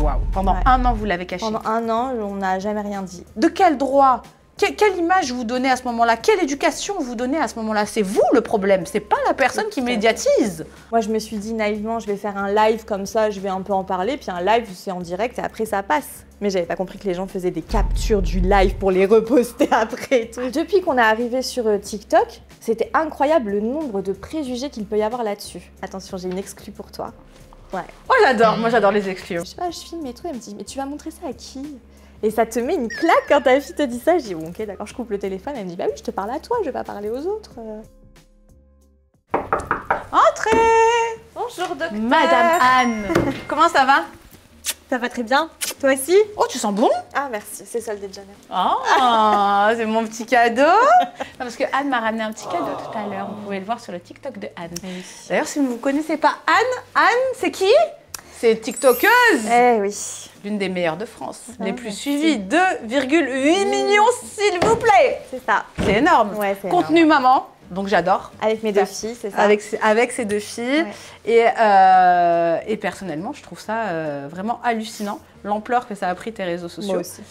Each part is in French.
Waouh. Pendant un an, vous l'avez caché? Pendant un an, on n'a jamais rien dit. De quel droit? Quelle image vous donnez à ce moment-là? Quelle éducation vous donnez à ce moment-là? C'est vous le problème, c'est pas la personne qui médiatise. Moi, je me suis dit naïvement, je vais faire un live comme ça, je vais un peu en parler, puis un live, c'est en direct et après ça passe. Mais j'avais pas compris que les gens faisaient des captures du live pour les reposter après et tout. Depuis qu'on est arrivé sur TikTok, c'était incroyable le nombre de préjugés qu'il peut y avoir là-dessus. Attention, j'ai une exclue pour toi. Ouais. Oh, j'adore, moi j'adore les exclus. Je sais pas, je filme et tout, elle me dit, mais tu vas montrer ça à qui? Et ça te met une claque quand ta fille te dit ça. Je dis, bon, ok, d'accord, je coupe le téléphone. Elle me dit, bah oui, je te parle à toi, je vais pas parler aux autres. Entrez! Bonjour, docteur. Madame Anne, comment ça va? Ça va très bien. Toi aussi? Oh, tu sens bon? Ah, merci, c'est Sol de Janeiro. Oh, c'est mon petit cadeau. Non, parce que Anne m'a ramené un petit cadeau tout à l'heure. Vous pouvez le voir sur le TikTok de Anne. Oui. D'ailleurs, si vous ne vous connaissez pas Anne, c'est qui? C'est TikTokeuse. Eh oui. L'une des meilleures de France. Les plus merci. suivies, 2,8 millions, s'il vous plaît. C'est ça. C'est énorme. Ouais, c'est Contenu maman, donc j'adore. Avec mes deux filles, c'est ça. Avec ces deux filles. Ouais. Et personnellement, je trouve ça vraiment hallucinant, l'ampleur que ça a pris tes réseaux sociaux. Moi aussi.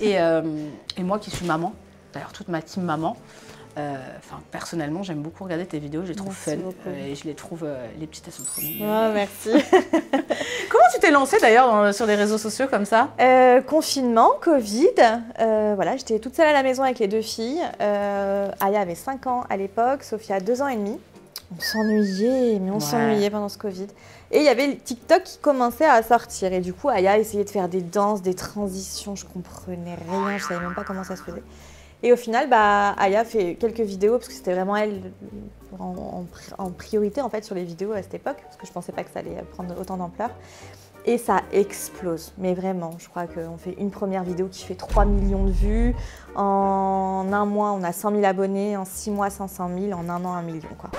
Et moi qui suis maman, d'ailleurs toute ma team maman, personnellement, j'aime beaucoup regarder tes vidéos, je les trouve fun. Et je les trouve, les petites, elles sont trop mignonnes. Oh, merci. Comment tu t'es lancée d'ailleurs sur les réseaux sociaux comme ça? Confinement, Covid, voilà, j'étais toute seule à la maison avec les deux filles. Aya avait 5 ans à l'époque, Sophia 2 ans et demi. On s'ennuyait pendant ce Covid. Et il y avait TikTok qui commençait à sortir. Et du coup, Aya essayait de faire des danses, des transitions. Je comprenais rien, je savais même pas comment ça se faisait. Et au final, Aya fait quelques vidéos, parce que c'était vraiment elle en priorité en fait, sur les vidéos à cette époque, parce que je pensais pas que ça allait prendre autant d'ampleur. Et ça explose, mais vraiment, je crois qu'on fait une première vidéo qui fait 3 millions de vues. En un mois, on a 100 000 abonnés, en 6 mois, 500 000, en un an, 1 million, quoi.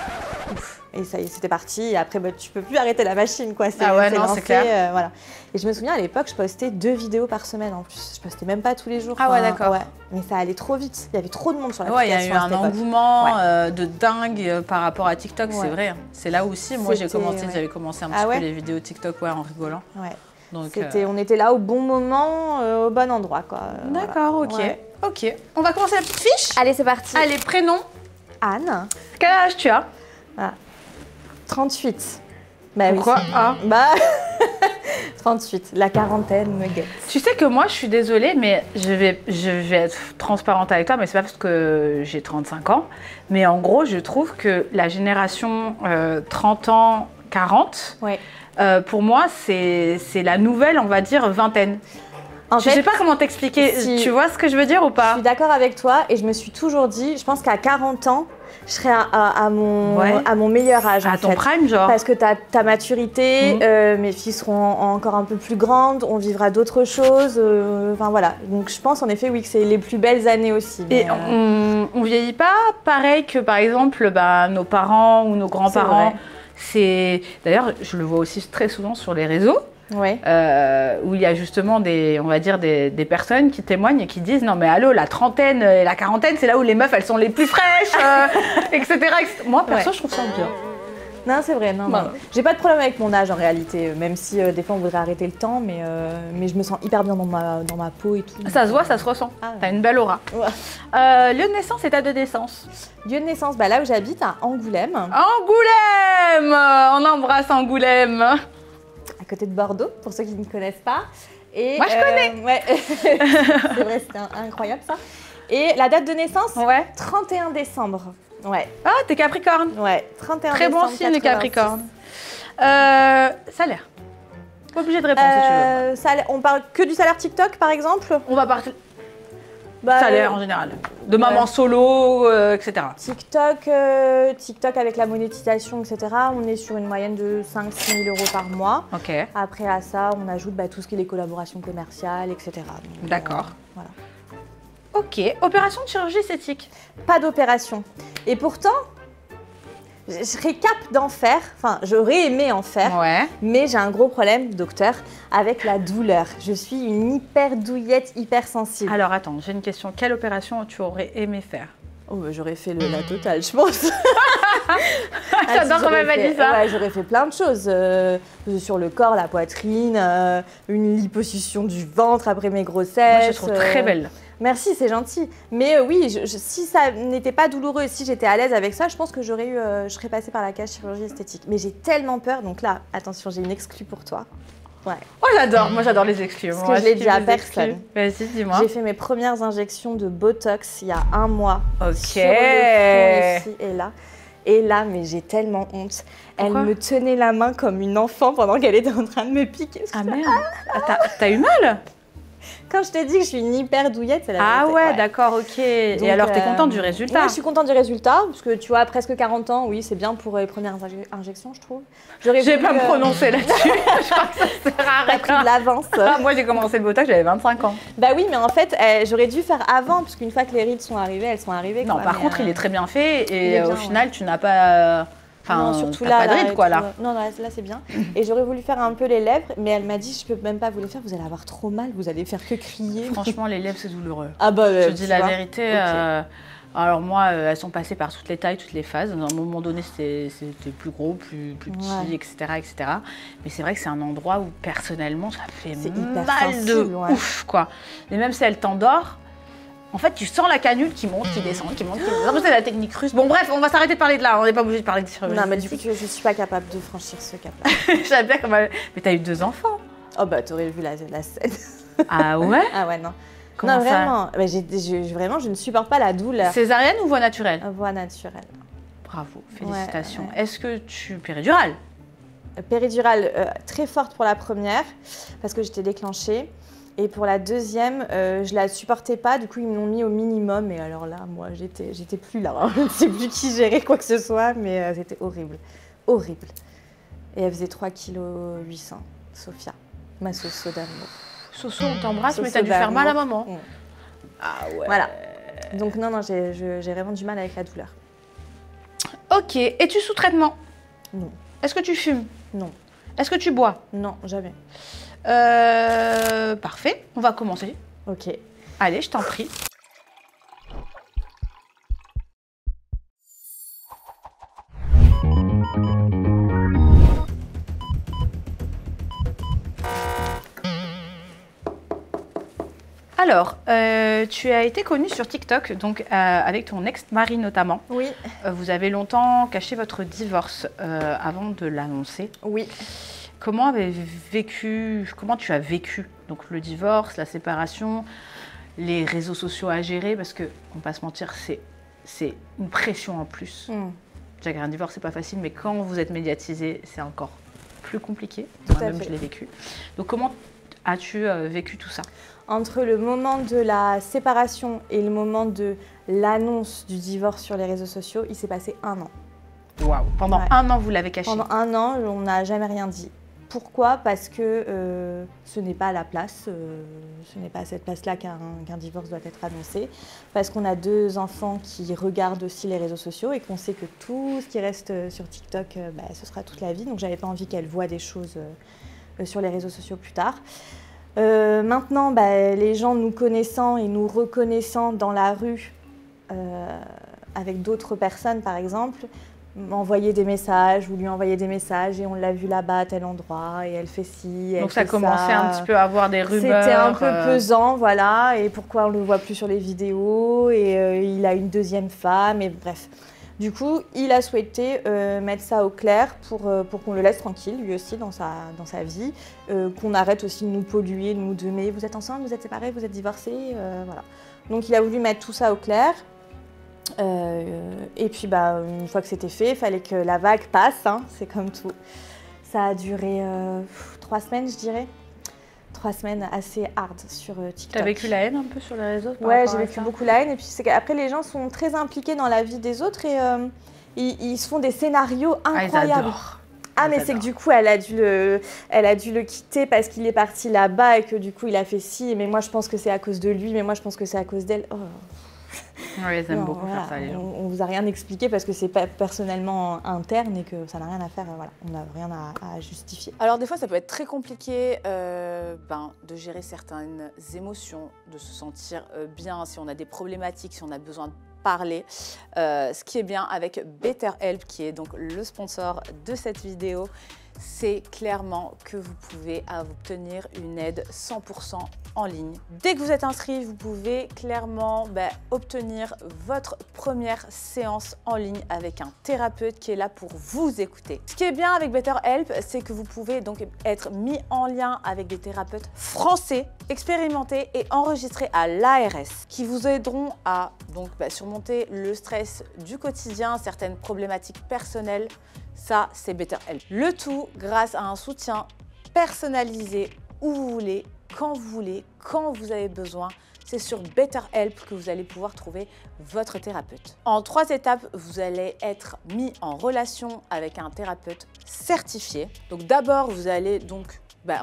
Ouf. Et ça y est, c'était parti, et après, tu peux plus arrêter la machine, quoi. Ah ouais, non, c'est clair. Voilà. Et je me souviens, à l'époque, je postais 2 vidéos par semaine, en plus. Je postais même pas tous les jours. Ah ouais, d'accord. Ouais. Mais ça allait trop vite, il y avait trop de monde sur l'application. Ouais, il y a eu un engouement de dingue par rapport à TikTok, c'est vrai. C'est là aussi, moi j'avais commencé un petit peu les vidéos TikTok en rigolant. Ouais. Donc, on était là au bon moment, au bon endroit, quoi. D'accord, voilà. ok. Ouais. Ok. On va commencer la petite fiche. Allez, c'est parti. Allez, prénom. Anne. Quel âge tu as? 38. Pourquoi oui. 38, la quarantaine me guette. Tu sais que moi, je suis désolée, mais je vais être transparente avec toi, mais c'est pas parce que j'ai 35 ans. Mais en gros, je trouve que la génération 30 ans, 40, pour moi, c'est la nouvelle, on va dire, vingtaine. Je sais pas comment t'expliquer. Tu vois ce que je veux dire ou pas? Je suis d'accord avec toi et je me suis toujours dit, je pense qu'à 40 ans, je serai à mon meilleur âge. À ton prime, genre. Parce que ta maturité, mes filles seront encore un peu plus grandes, on vivra d'autres choses. Enfin voilà. Donc je pense en effet, oui, que c'est les plus belles années aussi. Et on vieillit pas pareil que par exemple nos parents ou nos grands-parents. D'ailleurs, je le vois aussi très souvent sur les réseaux. Ouais. Où il y a justement on va dire des personnes qui témoignent et qui disent non mais allô, la trentaine et la quarantaine, c'est là où les meufs elles sont les plus fraîches, etc., etc. Moi perso je trouve ça bien. Non, c'est vrai, non. J'ai pas de problème avec mon âge en réalité, même si des fois on voudrait arrêter le temps, mais je me sens hyper bien dans ma peau et tout. Ça se voit, ça se ressent. T'as une belle aura. Ouais. Lieu de naissance et date de naissance? Lieu de naissance, là où j'habite, à Angoulême. Angoulême! On embrasse Angoulême. À côté de Bordeaux, pour ceux qui ne connaissent pas. Et, moi, je connais. Ouais. C'est vrai, c'était incroyable ça. Et la date de naissance, 31 décembre. Ouais. Ah, t'es Capricorne. Ouais, 31 Très décembre. Très bon signe, le Capricorne. Salaire. Pas obligé de répondre si tu veux. Salaire, on parle que du salaire TikTok, par exemple? On va partir. Salaire en général. De maman solo, etc. TikTok avec la monétisation, etc. On est sur une moyenne de 5-6 000 € par mois. Ok. Après à ça, on ajoute tout ce qui est les collaborations commerciales, etc. D'accord. Voilà. Ok. Opération de chirurgie esthétique? Pas d'opération. Et pourtant, je serais cap d'en faire, enfin j'aurais aimé en faire, mais j'ai un gros problème, docteur, avec la douleur. Je suis une hyper douillette, hyper sensible. Alors attends, j'ai une question. Quelle opération tu aurais aimé faire? Oh, j'aurais fait la totale, je pense. J'adore quand elle m'a dit ça. Ouais, j'aurais fait plein de choses. Sur le corps, la poitrine, une liposuction du ventre après mes grossesses. Moi, je te trouve très belle. Merci, c'est gentil. Mais oui, si ça n'était pas douloureux, si j'étais à l'aise avec ça, je pense que je serais passée par la case chirurgie esthétique. Mais j'ai tellement peur, donc là, attention, j'ai une exclue pour toi. Ouais. Oh, j'adore. Moi, j'adore les exclus. Parce que je l'ai dit à personne. Vas-y, dis-moi. J'ai fait mes premières injections de Botox il y a 1 mois. Ok. Sur le front, ici et là. Et là, mais j'ai tellement honte. Pourquoi? Elle me tenait la main comme une enfant pendant qu'elle était en train de me piquer. Ah merde. T'as eu mal? Quand je t'ai dit que je suis une hyper douillette, c'est la Ah vérité. ouais, d'accord, ok. Donc, et alors, t'es contente du résultat? Ouais, je suis contente du résultat, parce que tu vois, presque 40 ans, oui, c'est bien pour les premières injections, je trouve. Je vais pas me prononcer là-dessus. Je crois que ça sert à T'as pris de l'avance. Moi, j'ai commencé le Botox, j'avais 25 ans. Bah oui, mais en fait, j'aurais dû faire avant, parce qu'une fois que les rides sont arrivées, elles sont arrivées. Non, quoi, par contre, il est très bien fait, et bien, au final, tu n'as pas... Enfin, non, surtout là, pas de rides, quoi, tout, là. Non, là, c'est bien. Et j'aurais voulu faire un peu les lèvres, mais elle m'a dit, je peux même pas vous les faire, vous allez avoir trop mal, vous allez faire que crier. Franchement, les lèvres, c'est douloureux. Ah bah, je te dis la vérité. Okay. Alors moi, elles sont passées par toutes les tailles, toutes les phases. À un moment donné, c'était plus gros, plus petit, ouais. etc., etc. Mais c'est vrai que c'est un endroit où, personnellement, ça fait mal sensible, de ouais. ouf, quoi. Et même si elle t'endort, en fait, tu sens la canule qui monte, qui descend, qui monte, qui descend. C'est la technique russe. Bon, bref, on va s'arrêter de parler de là. On n'est pas obligé de parler de chirurgie. Non, mais du coup, je suis pas capable de franchir ce cap-là. J'aime bien comment... Mais t'as eu 2 enfants. Oh bah, t'aurais vu la scène. Ah ouais? Ah ouais, non. Comment non, ça? vraiment. Bah, vraiment, je ne supporte pas la douleur. Césarienne ou voie naturelle? Voie naturelle. Bravo, félicitations. Ouais. Est-ce que tu... Péridurale? Péridurale très forte pour la première, parce que j'étais déclenchée. Et pour la deuxième, je la supportais pas, du coup ils me l'ont mis au minimum. Et alors là, moi, j'étais plus là. Je ne sais plus qui gérait quoi que ce soit, mais c'était horrible. Horrible. Et elle faisait 3,8 kg, Sophia, ma Soso d'amour. Soso, on t'embrasse, mais Soso t'as dû faire mal à d'amour. maman. Ah ouais. Voilà. Donc non, j'ai vraiment du mal avec la douleur. Ok, es-tu sous traitement? Non. Est-ce que tu fumes? Non. Est-ce que tu bois? Non, jamais. Parfait, on va commencer. Ok. Allez, je t'en prie. Alors, tu as été connue sur TikTok, donc avec ton ex-mari notamment. Oui. Vous avez longtemps caché votre divorce avant de l'annoncer. Oui. Comment tu as vécu donc le divorce, la séparation, les réseaux sociaux à gérer, parce que on va pas se mentir, c'est une pression en plus. Déjà un divorce c'est pas facile, mais quand vous êtes médiatisé, c'est encore plus compliqué. Moi-même je l'ai vécu. Donc comment as-tu vécu tout ça? Entre le moment de la séparation et le moment de l'annonce du divorce sur les réseaux sociaux, il s'est passé 1 an. Waouh! Pendant 1 an, vous l'avez caché? Pendant 1 an, on n'a jamais rien dit. Pourquoi? Parce que ce n'est pas la place, ce n'est pas à cette place-là qu'un divorce doit être annoncé. Parce qu'on a 2 enfants qui regardent aussi les réseaux sociaux et qu'on sait que tout ce qui reste sur TikTok, ce sera toute la vie. Donc j'avais pas envie qu'elles voient des choses sur les réseaux sociaux plus tard. Maintenant, les gens nous connaissant et nous reconnaissant dans la rue, avec d'autres personnes par exemple, m'envoyer des messages ou lui envoyer des messages et on l'a vu là-bas à tel endroit et elle fait ci, elle donc ça fait commençait un petit peu à avoir des rumeurs. C'était un peu pesant, voilà, et pourquoi on ne le voit plus sur les vidéos et il a une 2e femme et bref. Du coup, il a souhaité mettre ça au clair pour qu'on le laisse tranquille, lui aussi, dans sa vie, qu'on arrête aussi de nous polluer, de nous dire mais vous êtes ensemble, vous êtes séparés, vous êtes divorcés, voilà. Donc il a voulu mettre tout ça au clair. Et puis une fois que c'était fait, il fallait que la vague passe, hein, c'est comme tout. Ça a duré 3 semaines, je dirais. 3 semaines assez hard sur TikTok. T'as vécu la haine un peu sur les réseaux? Ouais, j'ai vécu beaucoup la haine. Et puis c'est qu'après, les gens sont très impliqués dans la vie des autres et ils se font des scénarios incroyables. Ah mais c'est que du coup, elle a dû le quitter parce qu'il est parti là-bas et que du coup, il a fait ci. Mais moi, je pense que c'est à cause de lui. Mais moi, je pense que c'est à cause d'elle. Oh. Oui, ils aiment beaucoup faire ça, les gens. On vous a rien expliqué parce que c'est pas personnellement interne et que ça n'a rien à faire, voilà, on n'a rien à justifier. Alors des fois ça peut être très compliqué de gérer certaines émotions, de se sentir bien si on a des problématiques, si on a besoin parler. Ce qui est bien avec BetterHelp, qui est donc le sponsor de cette vidéo, c'est clairement que vous pouvez obtenir une aide 100% en ligne. Dès que vous êtes inscrit, vous pouvez clairement obtenir votre première séance en ligne avec un thérapeute qui est là pour vous écouter. Ce qui est bien avec BetterHelp, c'est que vous pouvez donc être mis en lien avec des thérapeutes français, expérimentés et enregistrés à l'ARS, qui vous aideront à surmonter le stress du quotidien, certaines problématiques personnelles. Ça, c'est BetterHelp. Le tout grâce à un soutien personnalisé où vous voulez, quand vous avez besoin. C'est sur BetterHelp que vous allez pouvoir trouver votre thérapeute. En 3 étapes, vous allez être mis en relation avec un thérapeute certifié. Donc d'abord, vous allez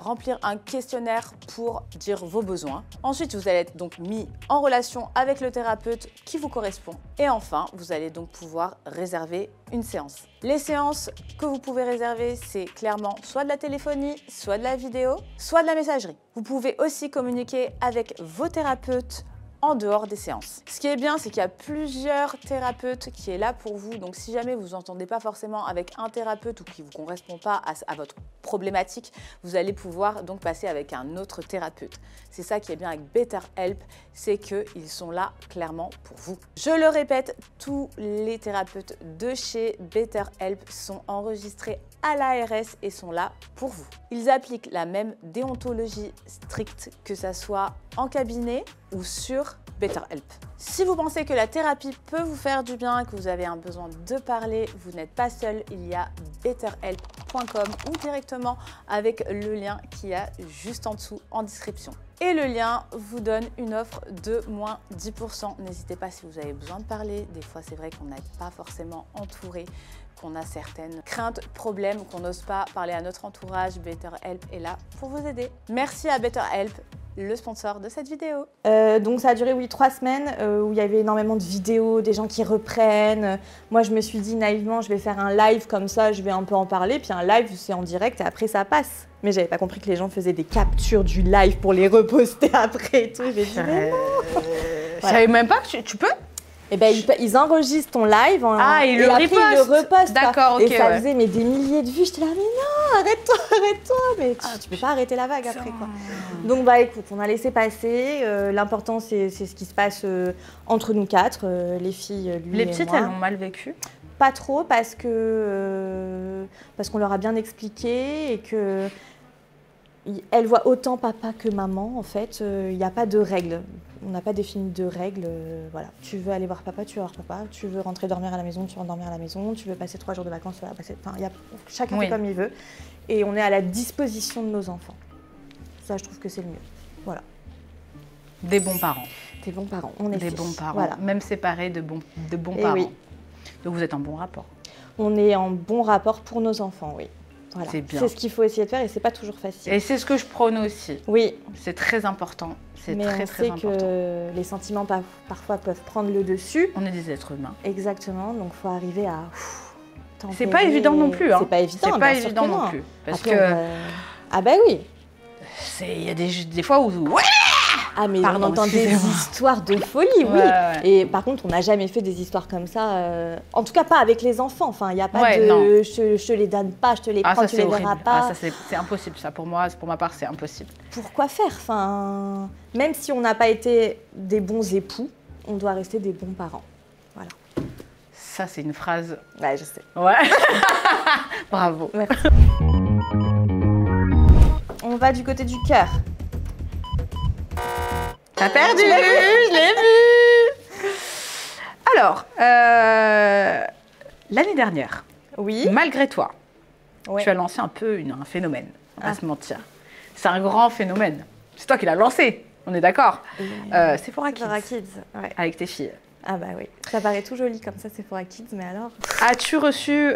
remplir un questionnaire pour dire vos besoins. Ensuite, vous allez être donc mis en relation avec le thérapeute qui vous correspond. Et enfin, vous allez donc pouvoir réserver une séance. Les séances que vous pouvez réserver, c'est clairement soit de la téléphonie, soit de la vidéo, soit de la messagerie. Vous pouvez aussi communiquer avec vos thérapeutes en dehors des séances. Ce qui est bien, c'est qu'il y a plusieurs thérapeutes qui est là pour vous. Donc, si jamais vous n'entendez pas forcément avec un thérapeute ou qui ne vous correspond pas à votre problématique, vous allez pouvoir donc passer avec un autre thérapeute. C'est ça qui est bien avec BetterHelp, c'est qu'ils sont là clairement pour vous. Je le répète, tous les thérapeutes de chez BetterHelp sont enregistrés à l'ARS et sont là pour vous. Ils appliquent la même déontologie stricte que ça soit en cabinet ou sur BetterHelp. Si vous pensez que la thérapie peut vous faire du bien, que vous avez un besoin de parler, vous n'êtes pas seul, il y a betterhelp.com ou directement avec le lien qui est juste en dessous en description. Et le lien vous donne une offre de moins 10%. N'hésitez pas si vous avez besoin de parler. Des fois, c'est vrai qu'on n'est pas forcément entouré, qu'on a certaines craintes, problèmes, qu'on n'ose pas parler à notre entourage. BetterHelp est là pour vous aider. Merci à BetterHelp, le sponsor de cette vidéo. Donc ça a duré 3 semaines où il y avait énormément de vidéos, des gens qui reprennent. Moi je me suis dit naïvement je vais faire un live comme ça, je vais un peu en parler. Puis un live c'est en direct et après ça passe. Mais j'avais pas compris que les gens faisaient des captures du live pour les reposter après et tout. J'ai dit mais non. Je savais même pas que tu peux. Et ils enregistrent ton live ils et le après ils le repostent. D'accord, ok. Et ça faisait des milliers de vues. J'étais là mais non, arrête-toi. Mais tu peux pas arrêter la vague après quoi. Donc écoute, on a laissé passer. L'important c'est ce qui se passe entre nous 4, les filles, lui et moi. Les petites, elles l'ont mal vécu? Pas trop parce qu'on leur a bien expliqué et que elle voit autant papa que maman en fait. Il n'y a pas de règles. On n'a pas défini de règles. Voilà. Tu veux aller voir papa, tu vas voir papa. Tu veux rentrer dormir à la maison, tu rentres dormir à la maison. Tu veux passer 3 jours de vacances, tu vas passer. Enfin, chacun fait comme il veut. Et on est à la disposition de nos enfants. Ça, je trouve que c'est le mieux. Voilà. Des bons parents. Des bons parents. On est des bons parents. Voilà. Même séparés de bons parents. Oui. Donc vous êtes en bon rapport. On est en bon rapport pour nos enfants, oui. Voilà. C'est bien. C'est ce qu'il faut essayer de faire et c'est pas toujours facile. Et c'est ce que je prône aussi. Oui. C'est très important. C'est mais très on sait que les sentiments parfois peuvent prendre le dessus. On est des êtres humains. Exactement. Donc il faut arriver à. C'est pas évident non plus. Hein. C'est pas évident. C'est pas évident non plus. Parce après, que. Ah bah oui. Il y a des fois où. Ouais. Ah mais on entend des histoires de folie, oui. Ouais. Et par contre, on n'a jamais fait des histoires comme ça. En tout cas, pas avec les enfants. Enfin, il n'y a pas de je te les donne pas, je te les prends, tu les verras pas. Ah, ça c'est impossible. Ça pour ma part, c'est impossible. Pourquoi faire? Enfin, même si on n'a pas été des bons époux, on doit rester des bons parents. Voilà. Ça, c'est une phrase. Ouais, je sais. Ouais. Bravo. Merci. On va du côté du cœur. T'as perdu, je l'ai vu. Alors, l'année dernière, oui. Malgré toi, ouais. Tu as lancé un peu un phénomène, on va pas se mentir. C'est un grand phénomène. C'est toi qui l'as lancé, on est d'accord. Sephora Kids. Sephora Kids, ouais. Avec tes filles. Ah bah oui, ça paraît tout joli comme ça, Sephora Kids, mais alors... As-tu reçu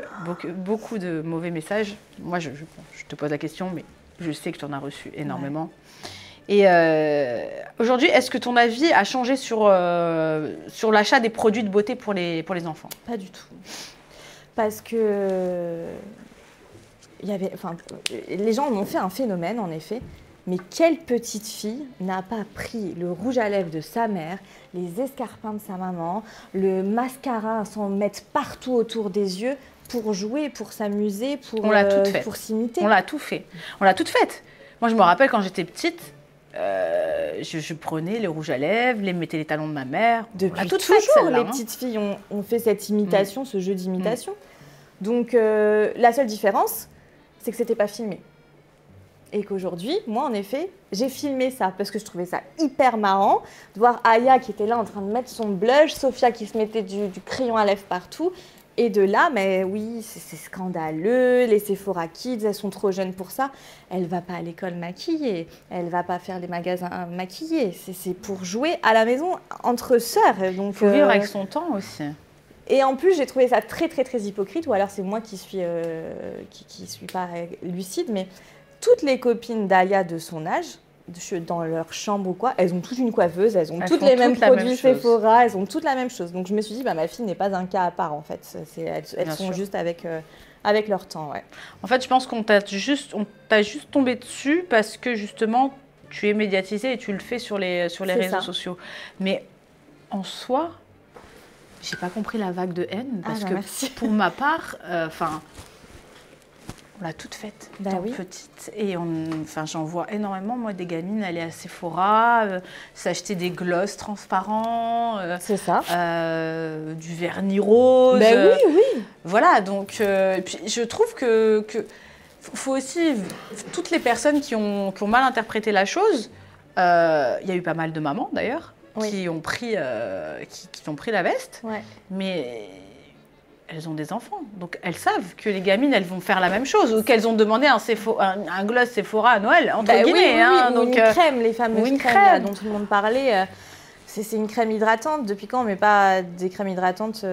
beaucoup de mauvais messages? Moi, je te pose la question, mais je sais que tu en as reçu énormément. Ouais. Et aujourd'hui, est-ce que ton avis a changé sur l'achat des produits de beauté pour les enfants? Pas du tout. Parce que les gens en ont fait un phénomène, en effet. Mais quelle petite fille n'a pas pris le rouge à lèvres de sa mère, les escarpins de sa maman, le mascara à s'en mettre partout autour des yeux pour jouer, pour s'amuser, pour s'imiter. On l'a tout fait. On l'a toute faite. Moi, je me rappelle quand j'étais petite, je prenais le rouge à lèvres, mettais les talons de ma mère. Depuis toujours, les petites filles ont fait cette imitation, ce jeu d'imitation. Donc, la seule différence, c'est que c'était pas filmé. Et qu'aujourd'hui, moi, en effet, j'ai filmé ça parce que je trouvais ça hyper marrant de voir Aya qui était là en train de mettre son blush, Sophia qui se mettait du crayon à lèvres partout. Et de là, mais oui, c'est scandaleux, les Sephora Kids, elles sont trop jeunes pour ça. Elle va pas à l'école maquillée, elle va pas faire les magasins maquillés. C'est pour jouer à la maison entre sœurs. Donc, faut vivre avec son temps aussi. Et en plus, j'ai trouvé ça très, très, très hypocrite, ou alors c'est moi qui suis pas lucide, mais toutes les copines d'Aya de son âge, dans leur chambre ou quoi, elles ont toutes une coiffeuse, elles ont toutes les mêmes produits Sephora, elles ont toutes la même chose. Donc je me suis dit, bah, ma fille n'est pas un cas à part en fait. Elles sont juste avec leur temps. Ouais. En fait, je pense qu'on t'a juste tombé dessus parce que justement, tu es médiatisée et tu le fais sur les réseaux sociaux. Mais en soi, j'ai pas compris la vague de haine parce que pour ma part, on l'a toute faite, petite. Et j'en vois énormément, moi, des gamines aller à Sephora, s'acheter des glosses transparents, c'est ça. Du vernis rose. Ben oui. Voilà, donc, et puis je trouve que faut aussi, toutes les personnes qui ont mal interprété la chose, il y a eu pas mal de mamans d'ailleurs, qui ont pris la veste, mais elles ont des enfants, donc elles savent que les gamines, elles vont faire la même chose, ou qu'elles ont demandé un gloss Sephora à Noël, entre guillemets. Ou une crème, les fameuses crèmes dont tout le monde parlait. C'est une crème hydratante. Depuis quand on ne met pas des crèmes hydratantes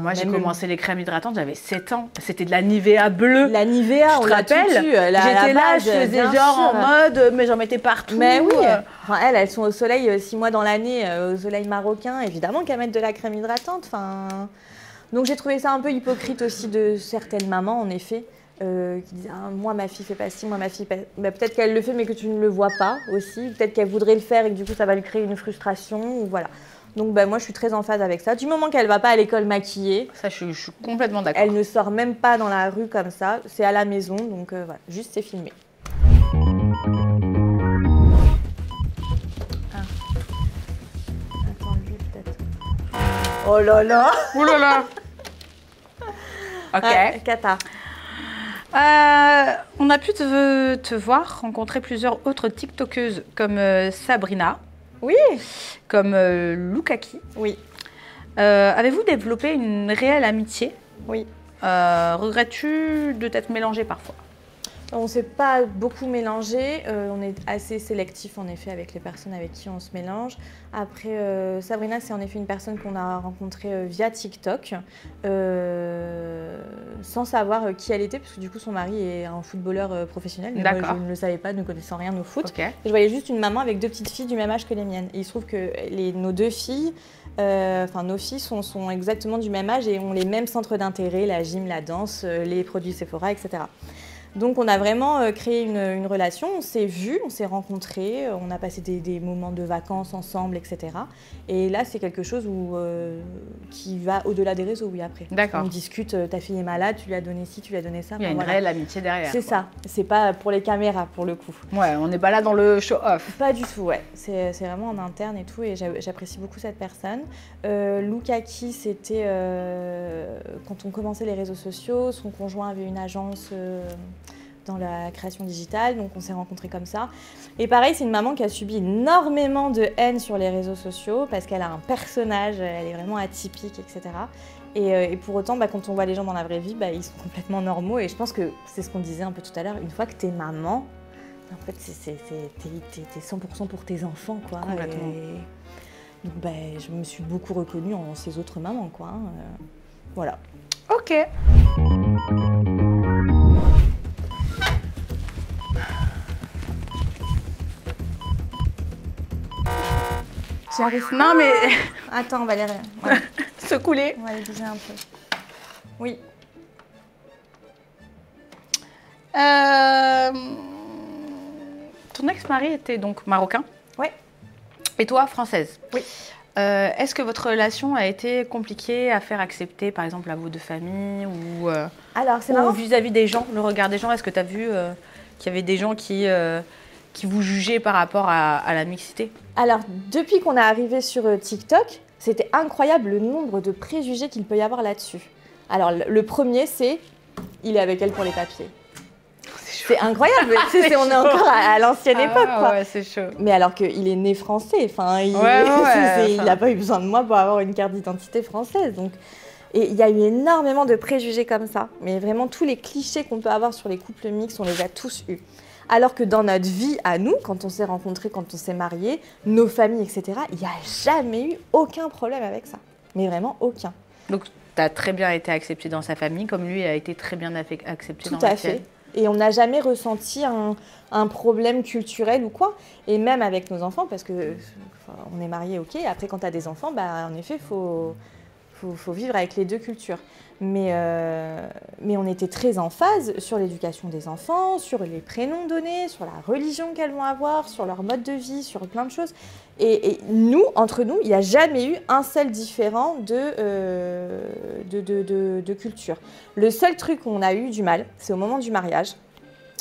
Moi, j'ai commencé les crèmes hydratantes, j'avais 7 ans. C'était de la Nivea bleue. La Nivea, on l'a tout eu. J'étais là, je faisais genre en mode, mais j'en mettais partout. Mais oui. Elles sont au soleil 6 mois dans l'année, au soleil marocain. Évidemment qu'elles mettent de la crème hydratante. Donc j'ai trouvé ça un peu hypocrite aussi de certaines mamans, en effet, qui disent moi ma fille fait pas ci, moi ma fille peut-être qu'elle le fait mais que tu ne le vois pas aussi, peut-être qu'elle voudrait le faire et que du coup ça va lui créer une frustration, ou voilà. Donc moi je suis très en phase avec ça. Du moment qu'elle va pas à l'école maquillée, ça je suis complètement d'accord. Elle ne sort même pas dans la rue comme ça, c'est à la maison, donc voilà, juste c'est filmé. Attends, lui peut-être. Oh là là. Oh là là. Ok. Cata. On a pu te voir rencontrer plusieurs autres TikTokeuses comme Sabrina. Oui. Comme Loukaki. Oui. Avez-vous développé une réelle amitié? Oui. Regrettes-tu de t'être mélangée parfois? On ne s'est pas beaucoup mélangé, on est assez sélectif en effet avec les personnes avec qui on se mélange. Après, Sabrina, c'est en effet une personne qu'on a rencontrée via TikTok, sans savoir qui elle était, parce que du coup son mari est un footballeur professionnel. Mais moi, je ne le savais pas, ne connaissant rien au foot. Okay. Je voyais juste une maman avec 2 petites filles du même âge que les miennes. Et il se trouve que nos 2 filles, nos filles sont exactement du même âge et ont les mêmes centres d'intérêt, la gym, la danse, les produits Sephora, etc. Donc on a vraiment créé une relation, on s'est vus, on s'est rencontrés, on a passé des moments de vacances ensemble, etc. Et là c'est quelque chose qui va au-delà des réseaux, oui, après. D'accord. On discute, ta fille est malade, tu lui as donné ci, tu lui as donné ça. Il y a une réelle amitié derrière. C'est ça, c'est pas pour les caméras pour le coup. Ouais, on n'est pas là dans le show-off. Pas du tout, ouais. C'est vraiment en interne et tout, et j'apprécie beaucoup cette personne. Loukaki, c'était quand on commençait les réseaux sociaux, son conjoint avait une agence dans la création digitale, donc on s'est rencontrés comme ça. Et pareil, c'est une maman qui a subi énormément de haine sur les réseaux sociaux parce qu'elle a un personnage, elle est vraiment atypique, etc. Et pour autant, quand on voit les gens dans la vraie vie, ils sont complètement normaux. Et je pense que c'est ce qu'on disait un peu tout à l'heure, une fois que t'es maman, en fait, t'es 100% pour tes enfants, quoi. Complètement. Donc je me suis beaucoup reconnue en ces autres mamans, quoi. Voilà. Ok. Non mais... Attends, on va aller... Voilà. Se couler. On va aller bouger un peu. Oui. ton ex-mari était donc marocain. Ouais. Et toi, française. Oui. Est-ce que votre relation a été compliquée à faire accepter, par exemple, à vos deux familles Alors, c'est ou marrant. vis-à-vis des gens, le regard des gens? Est-ce que tu as vu qu'il y avait des gens qui vous jugeaient par rapport à la mixité? Alors, depuis qu'on est arrivé sur TikTok, c'était incroyable le nombre de préjugés qu'il peut y avoir là-dessus. Alors, le premier, c'est « il est avec elle pour les papiers ». C'est incroyable, on est encore à l'ancienne époque, quoi. Ouais, c'est chaud. Mais alors qu'il est né français, enfin, il n'a pas eu besoin de moi pour avoir une carte d'identité française. Donc, et il y a eu énormément de préjugés comme ça. Mais vraiment, tous les clichés qu'on peut avoir sur les couples mixtes, on les a tous eus. Alors que dans notre vie à nous, quand on s'est rencontrés, quand on s'est mariés, nos familles, etc., il n'y a jamais eu aucun problème avec ça. Mais vraiment aucun. Donc, tu as très bien été acceptée dans sa famille, comme lui a été très bien accepté dans Tout à la fait. tienne. Et on n'a jamais ressenti un problème culturel ou quoi. Et même avec nos enfants, parce que on est mariés, ok. Après, quand tu as des enfants, bah, en effet, faut vivre avec les deux cultures. Mais on était très en phase sur l'éducation des enfants, sur les prénoms donnés, sur la religion qu'elles vont avoir, sur leur mode de vie, sur plein de choses. Et nous, entre nous, il n'y a jamais eu un seul différent de culture. Le seul truc où on a eu du mal, c'est au moment du mariage.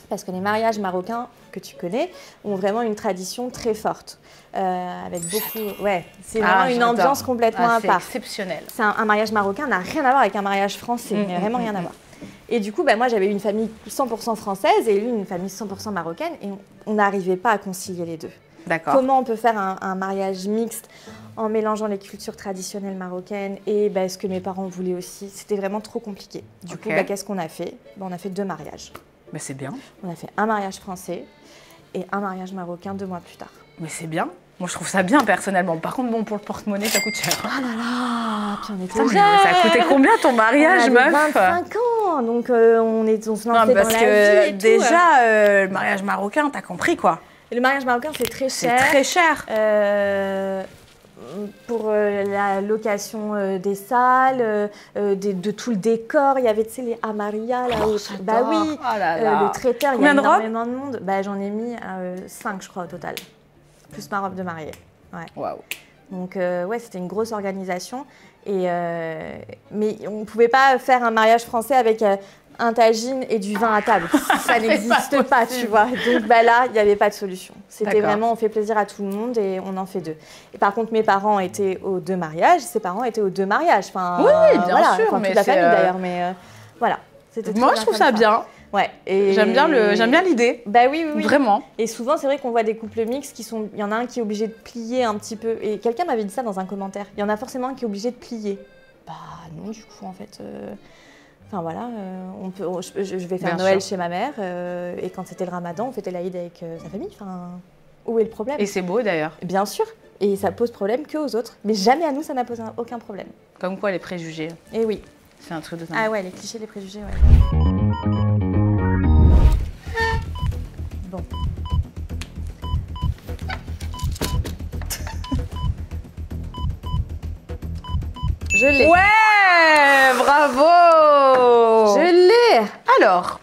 Parce que les mariages marocains, que tu connais, ont vraiment une tradition très forte. Avec beaucoup... Ouais, c'est vraiment une ambiance complètement à part. C'est exceptionnel. Un mariage marocain n'a rien à voir avec un mariage français, mais vraiment rien à voir. Et du coup, bah, moi, j'avais une famille 100% française et lui, une famille 100% marocaine. Et on n'arrivait pas à concilier les deux. D'accord. Comment on peut faire un mariage mixte en mélangeant les cultures traditionnelles marocaines et bah, ce que mes parents voulaient aussi. C'était vraiment trop compliqué. Du coup, bah, qu'est-ce qu'on a fait? Bah, on a fait 2 mariages. Mais c'est bien. On a fait un mariage français et un mariage marocain 2 mois plus tard. Mais c'est bien. Moi, je trouve ça bien, personnellement. Par contre, bon, pour le porte-monnaie, ça coûte cher. Oh là là. Puis on était jeunes. Ça a coûté combien ton mariage, meuf? 25 ans, donc on se lançait dans la parce que vie et déjà, le mariage marocain, t'as compris, quoi. Et le mariage marocain, c'est très cher. C'est très cher. Pour la location des salles, de tout le décor. Il y avait, tu sais, les amaria là. Bah oui, le traiteur, il y a énormément de monde. Bah, j'en ai mis 5, je crois, au total. Plus ma robe de mariée. Ouais. Waouh. Donc, ouais, c'était une grosse organisation. Mais on ne pouvait pas faire un mariage français avec un tagine et du vin à table. Ça n'existe pas, tu vois. Donc bah, là, il n'y avait pas de solution. C'était vraiment, on fait plaisir à tout le monde et on en fait 2. Et par contre, mes parents étaient aux 2 mariages, ses parents étaient aux 2 mariages. Enfin, oui, bien sûr. Enfin, toute la famille d'ailleurs, mais voilà. Moi, je trouve ça bien. Ouais. J'aime bien l'idée. Bah oui, oui, oui. Vraiment. Et souvent, c'est vrai qu'on voit des couples mixtes qui sont... Il y en a un qui est obligé de plier un petit peu. Et quelqu'un m'avait dit ça dans un commentaire. Il y en a forcément un qui est obligé de plier. Bah non, du coup, en fait... Enfin voilà, je vais faire Noël chez ma mère et quand c'était le Ramadan, on fêtait l'Aïd avec sa famille. Enfin, où est le problème? Et c'est beau d'ailleurs. Bien sûr. Et ça pose problème qu'aux autres. Mais jamais à nous, ça n'a posé aucun problème. Comme quoi les préjugés. Et oui. C'est un truc de dingue. Ah ouais, les clichés, les préjugés, ouais. Bon. Je l'ai. Ouais, bravo. Je l'ai. Alors,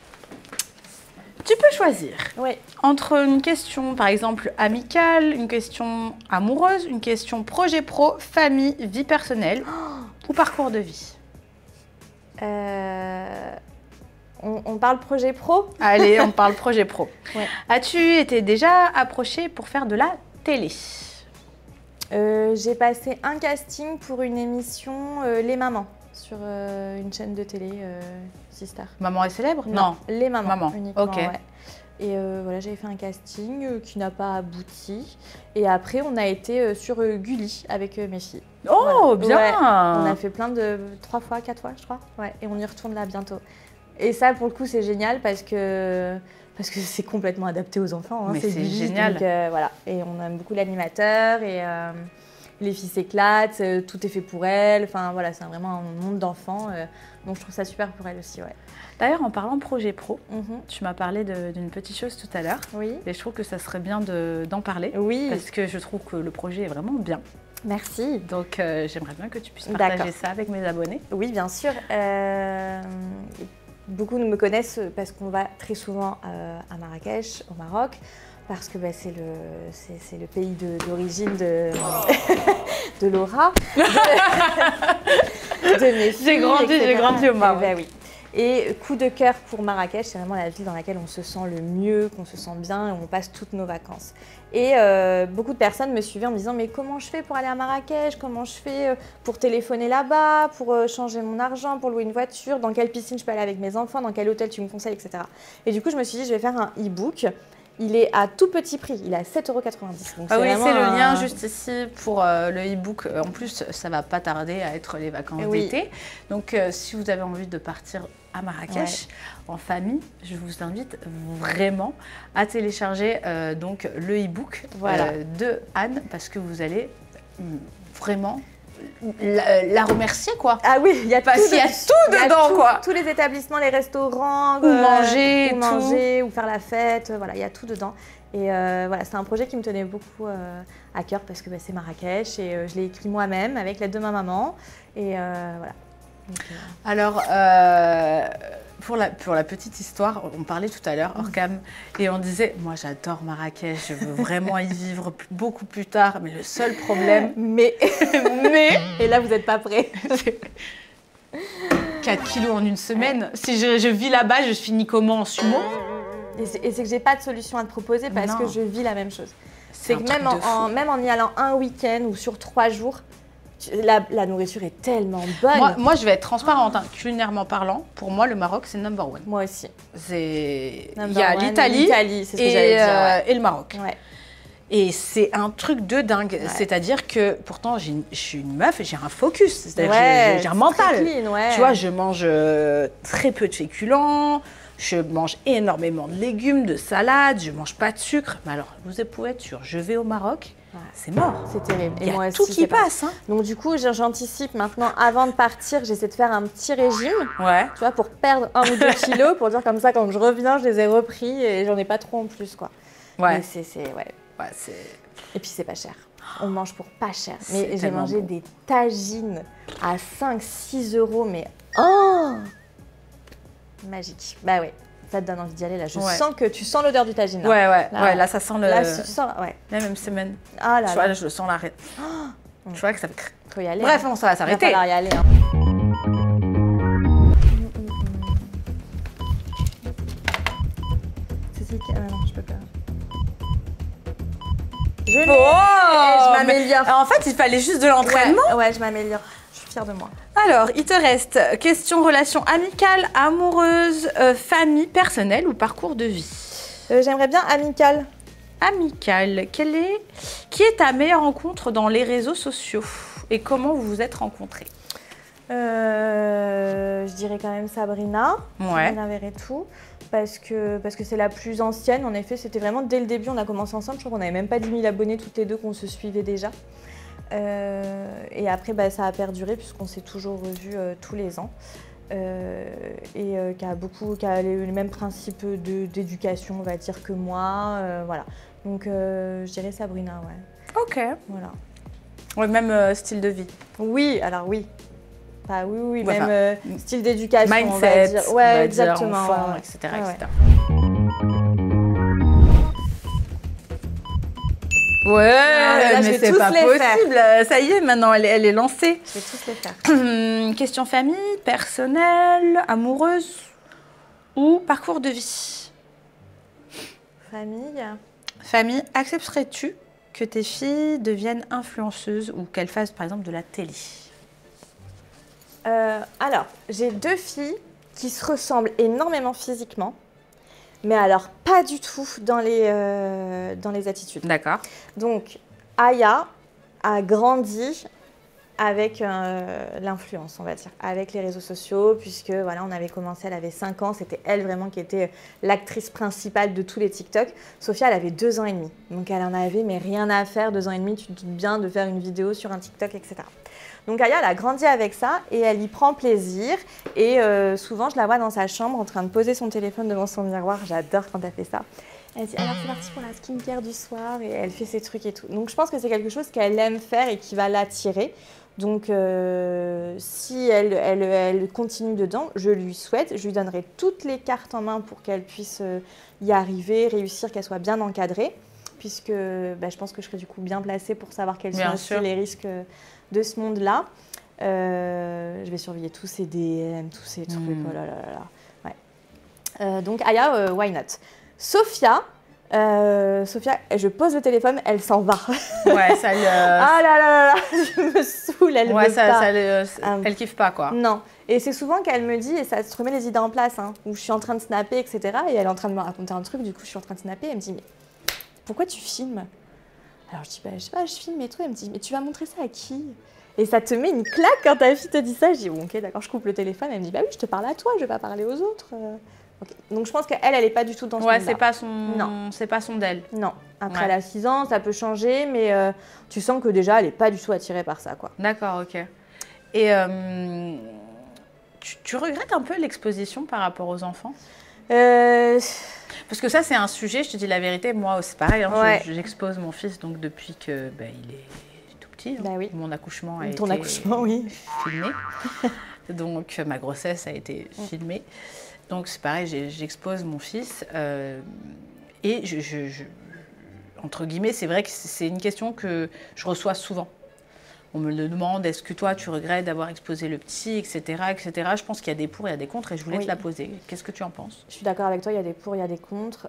tu peux choisir oui. entre une question, par exemple, amicale, une question amoureuse, une question projet pro, famille, vie personnelle ou parcours de vie. On parle projet pro? Allez, on parle projet pro. Ouais. As-tu été déjà approchée pour faire de la télé? J'ai passé un casting pour une émission Les Mamans sur une chaîne de télé, Sistar. Maman est célèbre? Non, Les Mamans uniquement. Ok. Ouais. Et voilà, j'avais fait un casting qui n'a pas abouti. Et après, on a été sur Gulli avec mes filles. Oh, voilà. bien. Ouais, on a fait plein de 3 fois, 4 fois, je crois. Ouais, et on y retourne là bientôt. Et ça, pour le coup, c'est génial parce que c'est complètement adapté aux enfants. Hein. Mais c'est génial. Donc, voilà. Et on aime beaucoup l'animateur et les filles s'éclatent, tout est fait pour elles. Enfin, voilà, c'est vraiment un monde d'enfants. Donc, je trouve ça super pour elles aussi, ouais. D'ailleurs, en parlant projet pro, tu m'as parlé d'une petite chose tout à l'heure. Oui. Et je trouve que ça serait bien d'en parler. Oui. Parce que je trouve que le projet est vraiment bien. Merci. Donc, j'aimerais bien que tu puisses partager ça avec mes abonnés. Oui, bien sûr. Beaucoup me connaissent parce qu'on va très souvent à Marrakech, au Maroc. parce que bah, c'est le pays d'origine de, de Laura, de mes filles, J'ai grandi au Maroc. Bah, oui. Et coup de cœur pour Marrakech, c'est vraiment la ville dans laquelle on se sent le mieux, qu'on se sent bien et on passe toutes nos vacances. Et beaucoup de personnes me suivaient en me disant mais comment je fais pour aller à Marrakech? Comment je fais pour téléphoner là-bas, pour changer mon argent, pour louer une voiture? Dans quelle piscine je peux aller avec mes enfants? Dans quel hôtel tu me conseilles, etc. Et du coup, je me suis dit je vais faire un e-book. Il est à tout petit prix, il est à 7,90 €. Ah oui, c'est le lien juste ici pour le e-book. En plus, ça va pas tarder à être les vacances d'été. Donc, si vous avez envie de partir à Marrakech en famille, je vous invite vraiment à télécharger donc le e-book de Anne parce que vous allez vraiment la remercier quoi. Ah oui, il y a tout dedans quoi. Tous les établissements, les restaurants, où manger, ou faire la fête, voilà, il y a tout dedans. Et voilà, c'est un projet qui me tenait beaucoup à cœur parce que bah, c'est Marrakech et je l'ai écrit moi-même avec l'aide de ma maman et voilà. Donc, alors, pour la petite histoire, on parlait tout à l'heure hors cam et on disait, moi j'adore Marrakech, je veux vraiment y vivre beaucoup plus tard, mais le seul problème… Mais… Et là, vous n'êtes pas prêts. 4 kilos en une semaine. Si je vis là-bas, je finis comment en sumo? Et c'est que j'ai pas de solution à te proposer parce que je vis la même chose. C'est que même en y allant un week-end ou sur 3 jours, la nourriture est tellement bonne. Moi, je vais être transparente, culinairement parlant. Pour moi, le Maroc, c'est number one. Moi aussi. Il y a l'Italie c'est ce que j'allais dire, et le Maroc. Ouais. Et c'est un truc de dingue. Ouais. C'est-à-dire que, pourtant, je suis une meuf et j'ai un focus. C'est-à-dire j'ai un mental. Clean, tu vois, je mange très peu de féculents. Je mange énormément de légumes, de salades. Je mange pas de sucre. Mais alors, vous pouvez être sûr, je vais au Maroc. C'est mort. C'est terrible. Il y a tout qui passe. Hein. Donc du coup, j'anticipe maintenant, avant de partir, j'essaie de faire un petit régime, tu vois, pour perdre 1 ou 2 kilos, pour dire comme ça, quand je reviens, je les ai repris et j'en ai pas trop en plus, quoi. Ouais. Mais et puis c'est pas cher. On mange pour pas cher. Mais j'ai mangé des tagines à 5-6 €, mais magique. Bah ouais. Ça te donne envie d'y aller là. Je sens que tu sens l'odeur du tagine. Là. Là ça sent le. Là, tu sens, la même semaine. Ah là. Tu vois, là, je le sens l'arrêt. Tu vois que ça fait. Faut y aller. Bref, on ça va s'arrêter. Il va falloir y aller. Hein. Non, je peux pas. Je m'améliore. En fait, il fallait juste de l'entraînement. Ouais, je m'améliore. Je suis fière de moi. Alors, il te reste question, relation amicale, amoureuse, famille, personnelle ou parcours de vie? J'aimerais bien amicale. Amicale. Qui est ta meilleure rencontre dans les réseaux sociaux et comment vous vous êtes rencontrés? Je dirais quand même Sabrina. Sabrina Verretou. Parce que c'est la plus ancienne. En effet, c'était vraiment dès le début, on a commencé ensemble. Je crois qu'on n'avait même pas 10 000 abonnés toutes les deux, qu'on se suivait déjà. Et après, ça a perduré puisqu'on s'est toujours revus tous les ans. Qui a les mêmes principes d'éducation, on va dire, que moi. Voilà. Donc, je dirais Sabrina, ouais. Ok. Voilà. Ouais, même style de vie. Oui, alors oui. Oui, ouais, même style d'éducation, mindset, on va dire. Ouais, exactement. Enfant, etc. Ouais, mais c'est pas possible. Ça y est, maintenant, elle est lancée. Je vais tous les faire. Question famille, personnelle, amoureuse ou parcours de vie? Famille. Famille, accepterais-tu que tes filles deviennent influenceuses ou qu'elles fassent, par exemple, de la télé? Alors, j'ai 2 filles qui se ressemblent énormément physiquement. Mais alors, pas du tout dans les attitudes. D'accord. Donc, Aya a grandi avec l'influence, on va dire, avec les réseaux sociaux, puisque voilà, on avait commencé, elle avait 5 ans, c'était elle vraiment qui était l'actrice principale de tous les TikTok. Sophia, elle avait 2 ans et demi, donc elle en avait mais rien à faire, 2 ans et demi, tu te doutes bien de faire une vidéo sur un TikTok, etc. Donc Aya, elle a grandi avec ça et elle y prend plaisir. Et souvent, je la vois dans sa chambre en train de poser son téléphone devant son miroir. J'adore quand elle fait ça. Elle dit, alors c'est parti pour la skincare du soir, et elle fait ses trucs et tout. Donc je pense que c'est quelque chose qu'elle aime faire et qui va l'attirer. Donc si elle continue dedans, je lui souhaite, je lui donnerai toutes les cartes en main pour qu'elle puisse y arriver, réussir, qu'elle soit bien encadrée, puisque je pense que je serai du coup bien placée pour savoir quels sont aussi les risques de ce monde-là. Je vais surveiller tous ces DM, tous ces trucs, oh là là là. Ouais. Donc Aya, why not? Sophia, je pose le téléphone, elle s'en va. Ouais, ça lui... Ah là là là, je me saoule, elle veut pas. Elle kiffe pas, quoi. Non. Et c'est souvent qu'elle me dit, et ça se remet les idées en place, hein, où je suis en train de snapper, etc. Et elle est en train de me raconter un truc, du coup je suis en train de snapper, elle me dit, mais pourquoi tu filmes? Alors je dis, je sais pas, je filme et tout. Elle me dit, mais tu vas montrer ça à qui? Et ça te met une claque quand ta fille te dit ça. Je dis, bon, ok, d'accord, je coupe le téléphone. Elle me dit, bah oui, je te parle à toi, je vais pas parler aux autres. Okay. Donc je pense qu'elle est pas du tout dans ce monde-là. C'est pas son d'elle. Non. Après, elle a 6 ans, ça peut changer, mais tu sens que déjà, elle est pas du tout attirée par ça, quoi. D'accord, ok. Et tu regrettes un peu l'exposition par rapport aux enfants? Parce que ça, c'est un sujet, je te dis la vérité, moi, c'est pareil, hein, ouais. j'expose mon fils donc depuis que il est tout petit. Bah oui. Mon accouchement a Ton accouchement, oui. filmé. Donc, ma grossesse a été filmée. Donc, c'est pareil, j'expose mon fils. Et entre guillemets, c'est vrai que c'est une question que je reçois souvent. On me le demande, est-ce que toi, tu regrettes d'avoir exposé le petit, etc., etc. Je pense qu'il y a des pour, il y a des contre, et je voulais te la poser. Qu'est-ce que tu en penses? Je suis d'accord avec toi, il y a des pour, il y a des contre.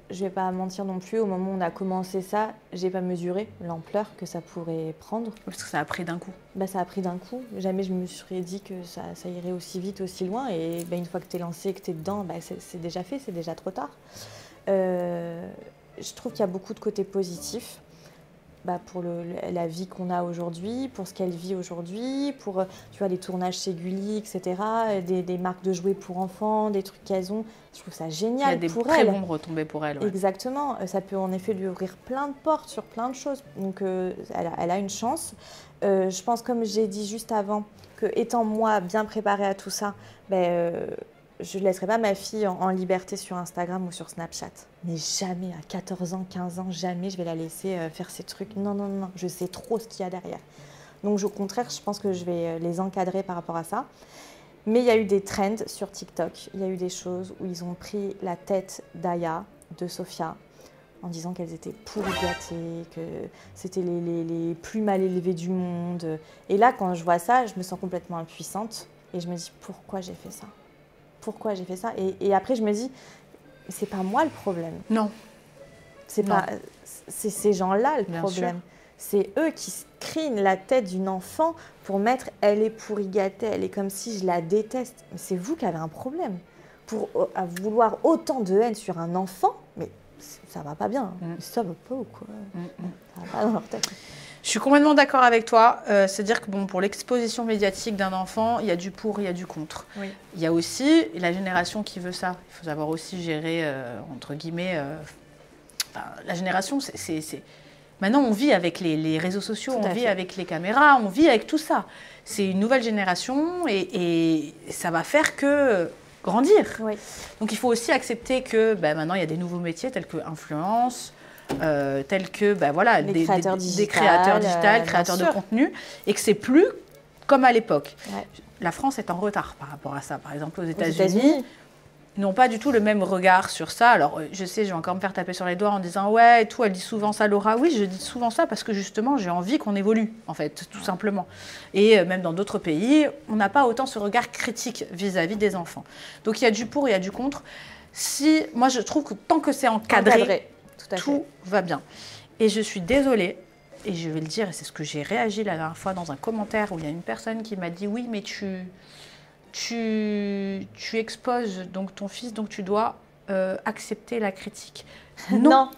Je vais pas mentir non plus, au moment où on a commencé ça, j'ai pas mesuré l'ampleur que ça pourrait prendre. Parce que ça a pris d'un coup. Ça a pris d'un coup. Jamais je me serais dit que ça irait aussi vite, aussi loin. Et une fois que tu es lancé, que tu es dedans, c'est déjà fait, c'est déjà trop tard. Je trouve qu'il y a beaucoup de côtés positifs. Pour la vie qu'on a aujourd'hui, pour ce qu'elle vit aujourd'hui, pour les tournages chez Gulli, etc., des marques de jouets pour enfants, des trucs qu'elles ont. Je trouve ça génial pour elle. Il y a des très bons retombées pour elle. Ouais. Exactement. Ça peut en effet lui ouvrir plein de portes sur plein de choses. Donc elle a une chance. Je pense, comme j'ai dit juste avant, que étant moi bien préparée à tout ça, je ne laisserai pas ma fille en liberté sur Instagram ou sur Snapchat. Mais jamais, à 14 ans, 15 ans, jamais je vais la laisser faire ces trucs. Non, non, non, je sais trop ce qu'il y a derrière. Donc au contraire, je pense que je vais les encadrer par rapport à ça. Mais il y a eu des trends sur TikTok. Il y a eu des choses où ils ont pris la tête d'Aya, de Sophia, en disant qu'elles étaient pourri gâtées, que c'était les plus mal élevées du monde. Et là, quand je vois ça, je me sens complètement impuissante. Et je me dis, pourquoi j'ai fait ça? Pourquoi j'ai fait ça? Et après, je me dis, c'est pas moi le problème. Non. C'est ces gens-là le problème. C'est eux qui screenent la tête d'une enfant pour mettre « elle est pourri gâtée, elle est comme si je la déteste ». Mais c'est vous qui avez un problème. À vouloir autant de haine sur un enfant, mais ça va pas bien. Ça va pas ou quoi? Ça va pas dans leur tête. Je suis complètement d'accord avec toi. C'est-à-dire que pour l'exposition médiatique d'un enfant, il y a du pour, il y a du contre. Oui. Il y a aussi la génération qui veut ça. Il faut savoir aussi gérer, entre guillemets, la génération, c'est... Maintenant, on vit avec les réseaux sociaux, on vit avec les caméras, on vit avec tout ça. C'est une nouvelle génération et ça va faire que grandir. Oui. Donc, il faut aussi accepter que maintenant, il y a des nouveaux métiers tels que influence, tels que des créateurs digitaux, créateurs de contenu, et que c'est plus comme à l'époque. Ouais. La France est en retard par rapport à ça. Par exemple, aux États-Unis, ils n'ont pas du tout le même regard sur ça. Alors, je sais, je vais encore me faire taper sur les doigts en disant « ouais, et tout, elle dit souvent ça, Laura ». Oui, je dis souvent ça parce que justement, j'ai envie qu'on évolue, en fait, tout simplement. Et même dans d'autres pays, on n'a pas autant ce regard critique vis-à-vis des enfants. Donc, il y a du pour, il y a du contre. Moi, je trouve que tant que c'est encadré, tout va bien. Et je suis désolée, et je vais le dire, et c'est ce que j'ai réagi la dernière fois dans un commentaire où il y a une personne qui m'a dit « oui, mais tu exposes donc ton fils, donc tu dois accepter la critique. » Non,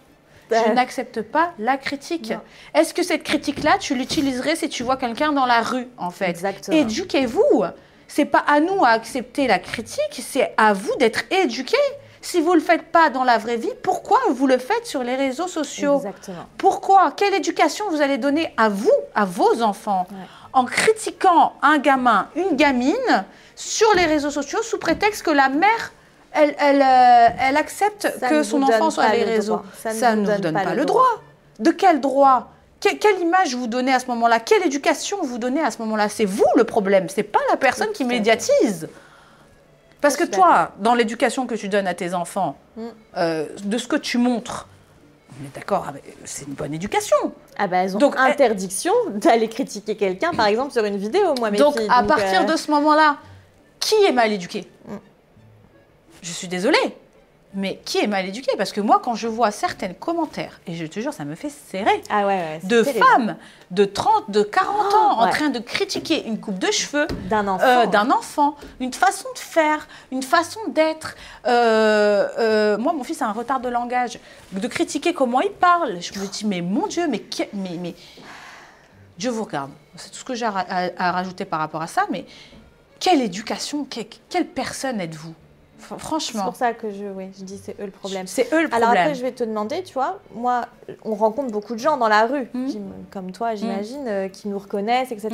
je n'accepte pas la critique. Est-ce que cette critique-là, tu l'utiliserais si tu vois quelqu'un dans la rue, en fait? Exactement. Éduquez-vous. C'est pas à nous à accepter la critique, c'est à vous d'être éduqués. Si vous ne le faites pas dans la vraie vie, pourquoi vous le faites sur les réseaux sociaux? Exactement. Pourquoi? Quelle éducation vous allez donner à vous, à vos enfants, en critiquant un gamin, une gamine sur les réseaux sociaux sous prétexte que la mère elle accepte Ça que ne son vous enfant donne soit pas à les le réseaux. droit. Ça ne vous donne pas le droit. De quel droit? Quelle image vous donnez à ce moment-là? Quelle éducation vous donnez à ce moment-là? C'est vous le problème, c'est pas la personne qui médiatise. Parce que toi, dans l'éducation que tu donnes à tes enfants, de ce que tu montres, on est d'accord, c'est une bonne éducation. Ah bah elles ont Donc, interdiction d'aller critiquer quelqu'un, par exemple, sur une vidéo, moi, mes donc, filles. à partir de ce moment-là, qui est mal éduqué? Je suis désolée, mais qui est mal éduqué? Parce que moi, quand je vois certains commentaires, et je te jure, ça me fait serrer, Ah ouais, de femmes de 30, de 40 ans en ouais. train de critiquer une coupe de cheveux d'un enfant. une façon de faire, une façon d'être. Moi, mon fils a un retard de langage. De critiquer comment il parle, je me dis, mais mon Dieu, mais Dieu vous regarde. C'est tout ce que j'ai à rajouter par rapport à ça, mais quelle éducation, quelle personne êtes-vous? Franchement. C'est pour ça que je dis c'est eux le problème. C'est eux le problème. Alors après, je vais te demander, tu vois, moi, on rencontre beaucoup de gens dans la rue, comme toi, j'imagine, qui nous reconnaissent, etc.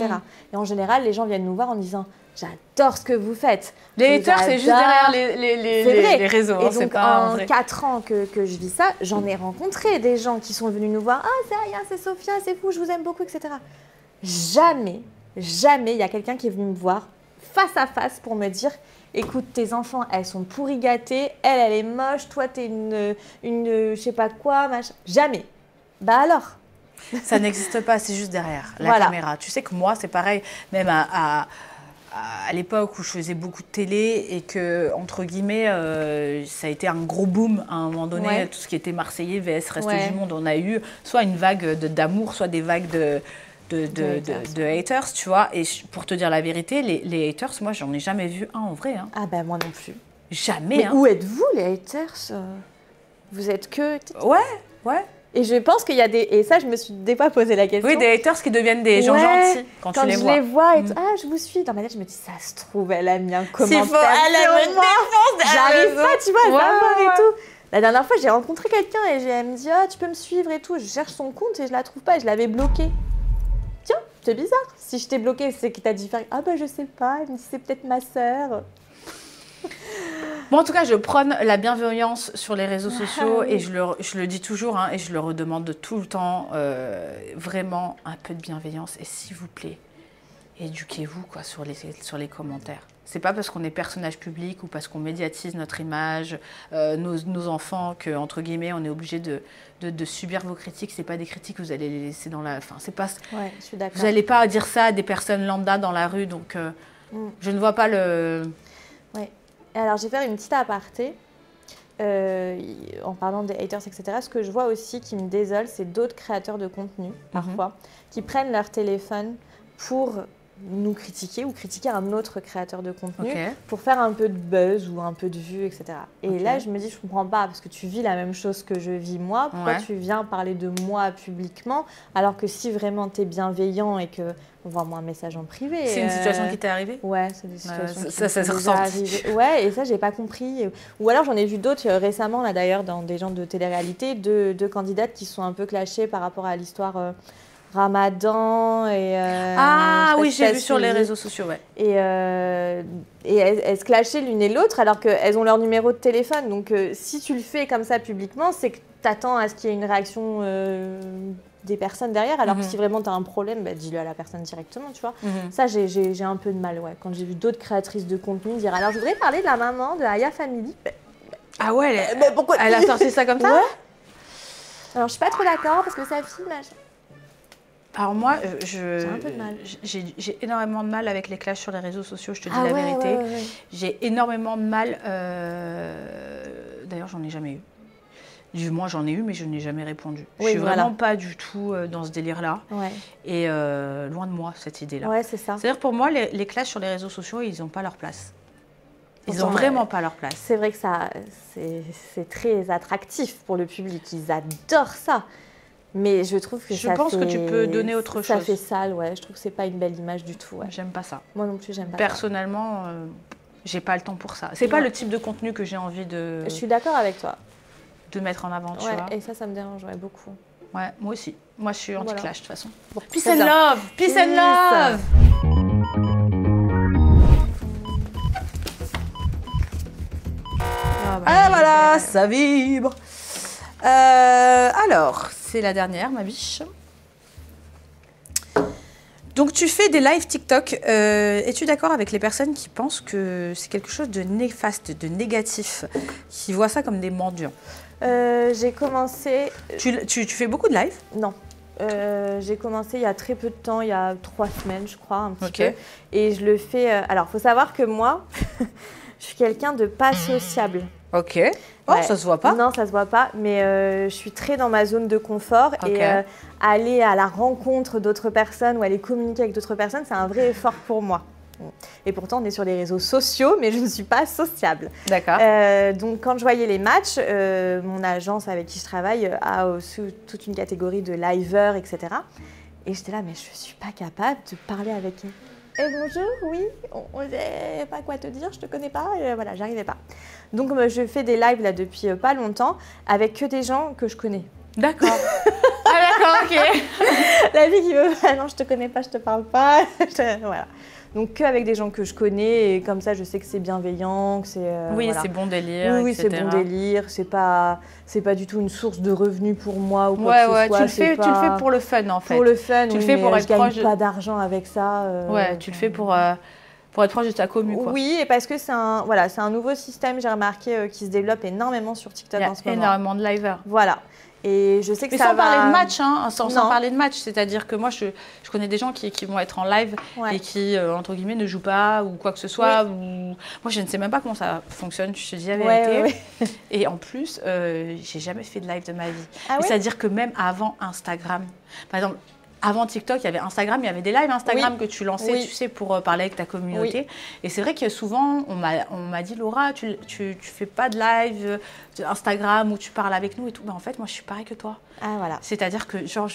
Et en général, les gens viennent nous voir en disant « J'adore ce que vous faites ». Les haters, c'est juste derrière les réseaux. Et donc, en vrai. 4 ans que je vis ça, j'en ai rencontré des gens qui sont venus nous voir « Ah, c'est Aya, c'est Sophia, c'est fou, je vous aime beaucoup, etc. » Jamais il y a quelqu'un qui est venu me voir face à face pour me dire « Écoute, tes enfants, elles sont pourri gâtées, elle est moche, toi, t'es une je sais pas quoi, machin. » Jamais. Bah alors. Ça n'existe pas, c'est juste derrière la caméra. Tu sais que moi, c'est pareil, même à l'époque où je faisais beaucoup de télé et que, entre guillemets, ça a été un gros boom à un moment donné, tout ce qui était Marseillais, VS Reste du Monde, on a eu soit une vague d'amour, soit des vagues de haters, tu vois. Et pour te dire la vérité, les haters, moi, j'en ai jamais vu un en vrai. Hein. Ah ben moi non plus. Jamais. Mais hein. où êtes-vous, les haters? Vous êtes que... Ouais. Et je pense qu'il y a des... Et ça, je me suis des fois posé la question. Oui, des haters qui deviennent des gens gentils quand tu les vois. Quand je les vois et tout, ah, je vous suis. Dans ma tête, je me dis, ça se trouve, elle a mis un commentaire S'il faut, elle sur moi. J'arrive pas, tu vois, à savoir et tout. La dernière fois, j'ai rencontré quelqu'un et elle me dit, ah, tu peux me suivre et tout. Je cherche son compte et je la trouve pas et je l'avais bloqué. Tiens, c'est bizarre. Si je t'ai bloqué, c'est qu'il t'a dit faire. Ah bah je sais pas, elle me dit c'est peut-être ma sœur. Bon, en tout cas, je prône la bienveillance sur les réseaux sociaux et je le dis toujours et je le redemande tout le temps, vraiment un peu de bienveillance et s'il vous plaît, éduquez-vous quoi, sur les commentaires. C'est pas parce qu'on est personnage public ou parce qu'on médiatise notre image, nos enfants, que entre guillemets on est obligé de subir vos critiques. C'est pas des critiques que vous allez les laisser dans la... Enfin, c'est pas... Ouais, je suis d'accord. Vous n'allez pas dire ça à des personnes lambda dans la rue, donc je ne vois pas le... Ouais. Alors, je vais faire une petite aparté. En parlant des haters, etc., ce que je vois aussi qui me désole, c'est d'autres créateurs de contenu, parfois, qui prennent leur téléphone pour nous critiquer ou critiquer un autre créateur de contenu pour faire un peu de buzz ou un peu de vues, etc. Et là, je me dis, je comprends pas, parce que tu vis la même chose que je vis moi, pourquoi tu viens parler de moi publiquement, alors que si vraiment tu es bienveillant et que... Envoie-moi un message en privé. C'est une situation qui t'est arrivée? Ouais, c'est des situations ça se ressent. Ouais, et ça, j'ai pas compris. Ou alors, j'en ai vu d'autres récemment, là d'ailleurs, dans des gens de télé-réalité, deux candidates qui sont un peu clashées par rapport à l'histoire Ramadan. Oui, j'ai vu sur les réseaux sociaux, ouais. Et elles se clashaient l'une et l'autre, alors qu'elles ont leur numéro de téléphone. Donc, si tu le fais comme ça publiquement, c'est que tu attends à ce qu'il y ait une réaction des personnes derrière, alors que si vraiment tu as un problème, bah, dis-le à la personne directement, tu vois. Ça, j'ai un peu de mal, ouais. Quand j'ai vu d'autres créatrices de contenu dire « Alors, je voudrais parler de la maman de Aya Family. » Ah ouais, pourquoi elle a sorti ça comme ça? Ouais. Alors, je suis pas trop d'accord parce que ça filme. Alors moi, j'ai un peu de mal. J'ai énormément de mal avec les clashs sur les réseaux sociaux, je te dis la vérité. Ouais. J'ai énormément de mal, d'ailleurs j'en ai jamais eu. Moi j'en ai eu mais je n'ai jamais répondu. Je suis vraiment pas du tout dans ce délire-là. Et loin de moi cette idée-là. Ouais, c'est ça. C'est-à-dire pour moi, les clashs sur les réseaux sociaux, ils n'ont pas leur place. Ils n'ont vraiment pas leur place. C'est vrai que c'est très attractif pour le public, ils adorent ça. Mais je trouve que je pense que tu peux donner autre chose. Ça fait sale, ouais. Je trouve que c'est pas une belle image du tout. Ouais. J'aime pas ça. Moi non plus, j'aime pas. Personnellement, j'ai pas le temps pour ça. C'est pas le type de contenu que j'ai envie de. Je suis d'accord avec toi. De mettre en avant, tu vois. Et ça me dérange beaucoup. Ouais, moi aussi. Moi, je suis anti-clash de toute façon. Bon, peace and love. Peace and love. Ah, ça vibre. Alors, c'est la dernière, ma biche. Donc, tu fais des lives TikTok. Es-tu d'accord avec les personnes qui pensent que c'est quelque chose de néfaste, de négatif, qui voient ça comme des mendiants? J'ai commencé... Tu fais beaucoup de lives? Non. J'ai commencé il y a très peu de temps, il y a 3 semaines, je crois, un petit Ok. peu. Et je le fais... alors, il faut savoir que moi, je suis quelqu'un de pas sociable. Ok. Oh, Ouais. ça se voit pas? Non, ça se voit pas, mais je suis très dans ma zone de confort Ok. et aller à la rencontre d'autres personnes ou aller communiquer avec d'autres personnes, c'est un vrai effort pour moi. Et pourtant, on est sur les réseaux sociaux, mais je ne suis pas sociable. D'accord. Donc, quand je voyais les matchs, mon agence avec qui je travaille a aussi toute une catégorie de liveurs, etc. Et j'étais là, mais je ne suis pas capable de parler avec eux. Bonjour, oui, on ne sait pas quoi te dire, je te connais pas, voilà, j'arrivais pas. Donc je fais des lives là depuis pas longtemps avec que des gens que je connais. D'accord. Ah d'accord, ok. La vie qui veut, ah non, je te connais pas, je te parle pas, voilà. Donc qu'avec des gens que je connais et comme ça je sais que c'est bienveillant, que c'est Oui, voilà. c'est bon délire, Oui, etc. c'est bon délire, c'est pas du tout une source de revenus pour moi ou quoi Ouais, que ce ouais, soit. tu le fais pour le fun en fait. Pour le fun, Tu le oui, fais pour mais être je gagne proche de- pas d'argent avec ça. Ouais, tu le fais pour être proche de ta commu, quoi. Oui, et parce que c'est un nouveau système, j'ai remarqué, qui se développe énormément sur TikTok Il y a en ce moment. énormément de liveurs. Voilà. Et je sais que Mais ça sans va... parler de match, hein, sans Non. parler de match, c'est-à-dire que moi, je connais des gens qui vont être en live Ouais. et qui, entre guillemets, ne jouent pas ou quoi que ce soit. Ou... Moi, je ne sais même pas comment ça fonctionne, je te dis la vérité. Ouais. Et en plus, j'ai jamais fait de live de ma vie. Ah ouais C'est-à-dire que même avant Instagram, par exemple, avant TikTok, il y avait Instagram, il y avait des lives Instagram que tu lançais, Oui. tu sais, pour parler avec ta communauté. Oui. Et c'est vrai que souvent, on m'a dit, Laura, tu fais pas de live Instagram où tu parles avec nous et tout. Ben, en fait, moi, je suis pareil que toi. Ah, voilà. C'est-à-dire que, genre,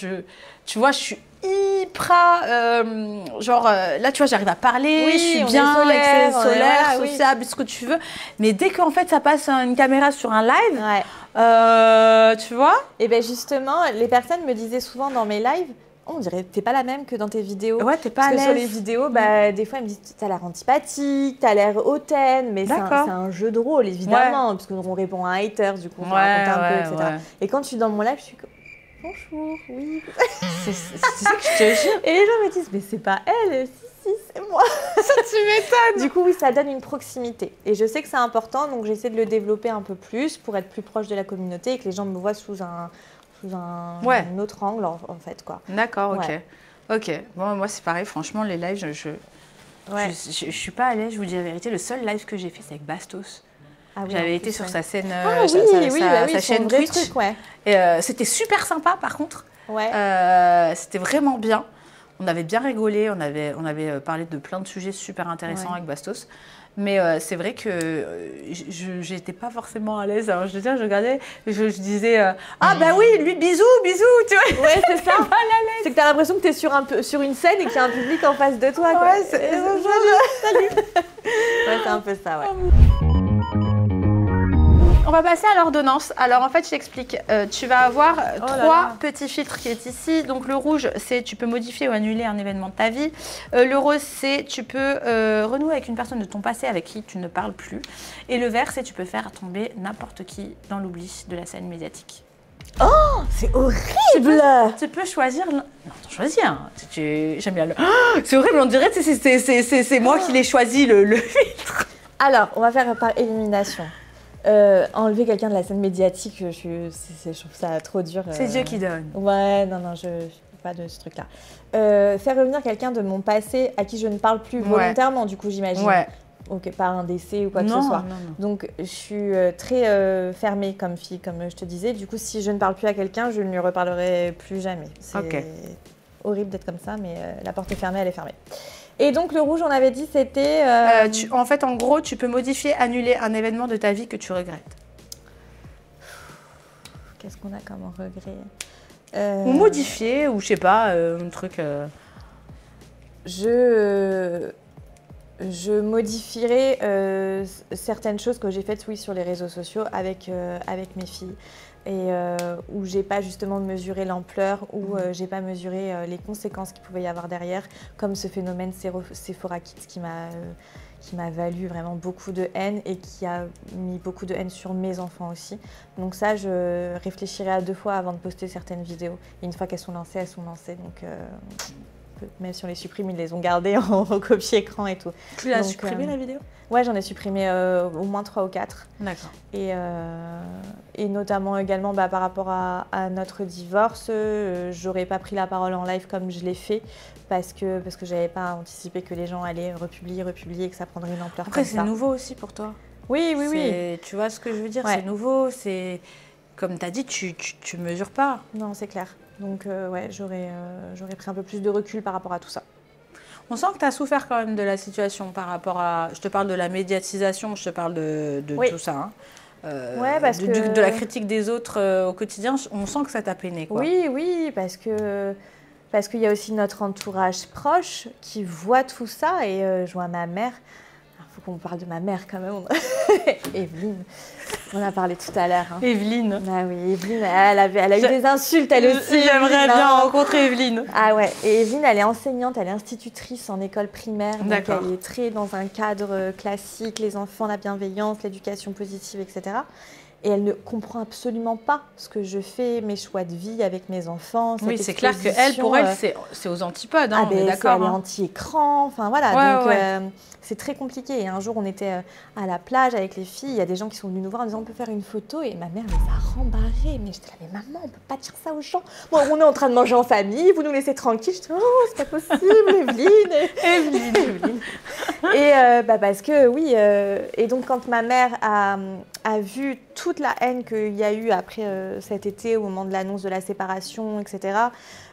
tu vois, je suis hyper... là, tu vois, j'arrive à parler, oui, je suis bien, solaire, sociable, ce que tu veux. Mais dès qu'en fait, ça passe une caméra sur un live, tu vois. Et bien justement, les personnes me disaient souvent dans mes lives, on dirait t'es pas la même que dans tes vidéos. Ouais, t'es pas Parce à que sur les l'aise. vidéos, des fois, ils me disent t'as l'air antipathique, t'as l'air hautaine, mais c'est un jeu de rôle, évidemment, parce qu'on répond à un hater, du coup, on raconte un peu, etc. Ouais. Et quand je suis dans mon live, je suis comme bonjour, oui. C'est ça que je te jure. Et les gens me disent mais c'est pas elle, si, c'est moi. Ça, tu m'étonnes. Du coup, oui, ça donne une proximité. Et je sais que c'est important, donc j'essaie de le développer un peu plus pour être plus proche de la communauté et que les gens me voient sous un autre angle, en fait, quoi. D'accord, ok. Ouais. Ok. Bon, moi, c'est pareil, franchement, les lives, je suis pas à l'aise, je vous dis la vérité. Le seul live que j'ai fait, c'est avec Bastos. Ah oui, j'avais été sur sa scène, sa chaîne Twitch. Truc, ouais. Et c'était super sympa, par contre. Ouais. C'était vraiment bien. On avait bien rigolé, on avait parlé de plein de sujets super intéressants avec Bastos. Mais c'est vrai que je n'étais pas forcément à l'aise. Alors je regardais, je disais ah bah oui, lui bisous, tu vois. Ouais, c'est ça. C'est que tu as l'impression que tu es sur une scène et qu'il y a un public en face de toi, quoi. Ouais, salut. Ouais, c'est un peu ça, ouais. On va passer à l'ordonnance. Alors en fait, je t'explique. Tu vas avoir trois petits filtres qui est ici. Donc le rouge, c'est tu peux modifier ou annuler un événement de ta vie. Le rose, c'est tu peux renouer avec une personne de ton passé avec qui tu ne parles plus. Et le vert, c'est tu peux faire tomber n'importe qui dans l'oubli de la scène médiatique. Oh, c'est horrible. Tu peux choisir... Non, choisir. J'aime bien le... Oh, c'est horrible, on dirait que c'est moi qui l'ai choisi, le filtre. Alors, on va faire par élimination. Enlever quelqu'un de la scène médiatique, je trouve ça trop dur. C'est Dieu qui donne. Ouais, non, je ne fais pas de ce truc-là. Faire revenir quelqu'un de mon passé à qui je ne parle plus volontairement, du coup, j'imagine. Ouais. Ok, par un décès ou quoi que ce soit. Non. Donc, je suis très fermée comme fille, comme je te disais. Du coup, si je ne parle plus à quelqu'un, je ne lui reparlerai plus jamais. C'est horrible d'être comme ça, mais la porte est fermée, elle est fermée. Et donc, le rouge, on avait dit, c'était... en fait, en gros, tu peux modifier, annuler un événement de ta vie que tu regrettes. Qu'est-ce qu'on a comme regret Ou modifier, ou je sais pas, un truc... Je modifierai certaines choses que j'ai faites, sur les réseaux sociaux avec mes filles. Et où j'ai pas justement mesuré l'ampleur, où j'ai pas mesuré les conséquences qu'il pouvait y avoir derrière, comme ce phénomène Sephora Kids qui m'a valu vraiment beaucoup de haine et qui a mis beaucoup de haine sur mes enfants aussi. Donc ça, je réfléchirai à 2 fois avant de poster certaines vidéos. Et une fois qu'elles sont lancées, elles sont lancées. Donc même si on les supprime, ils les ont gardées en copie-écran et tout. Tu l'as Donc, supprimé la vidéo? Ouais, j'en ai supprimé au moins 3 ou 4. D'accord. Et notamment également par rapport à notre divorce, j'aurais pas pris la parole en live comme je l'ai fait parce que j'avais pas anticipé que les gens allaient republier et que ça prendrait une ampleur Après, comme ça. c'est nouveau aussi pour toi. Oui, oui, oui. Tu vois ce que je veux dire? Ouais. C'est nouveau, c'est comme tu as dit, tu mesures pas. Non, c'est clair. Donc ouais, j'aurais pris un peu plus de recul par rapport à tout ça. On sent que tu as souffert quand même de la situation par rapport à... Je te parle de la médiatisation, je te parle de Oui. tout ça. Hein. Ouais, parce que... de la critique des autres au quotidien, on sent que ça t'a peiné, quoi. Oui, oui, parce qu'il y a aussi notre entourage proche qui voit tout ça. Et je vois ma mère. Il faut qu'on parle de ma mère quand même. Evelyne. On a parlé tout à l'heure. Hein. Evelyne. Ah oui, Evelyne, elle a eu des insultes elle aussi. J'aimerais bien rencontrer Evelyne. Ah ouais, et Evelyne, elle est enseignante, elle est institutrice en école primaire. Donc D'accord. elle est très dans un cadre classique, les enfants, la bienveillance, l'éducation positive, etc. Et elle ne comprend absolument pas ce que je fais, mes choix de vie avec mes enfants. Oui, c'est clair qu'elle, pour elle, c'est aux antipodes, hein, on est d'accord. Elle est anti-écran, enfin voilà. Ouais, donc c'est très compliqué. Et un jour, on était à la plage avec les filles, il y a des gens qui sont venus nous voir en disant on peut faire une photo. Et ma mère les a rembarrés. Mais j'étais là, mais maman, on peut pas dire ça aux gens. Bon, on est en train de manger en famille, vous nous laissez tranquilles. Je dis, oh, c'est pas possible, Evelyne. Evelyne. Et parce que oui, et donc quand ma mère a vu toute la haine qu'il y a eu après cet été au moment de l'annonce de la séparation, etc.,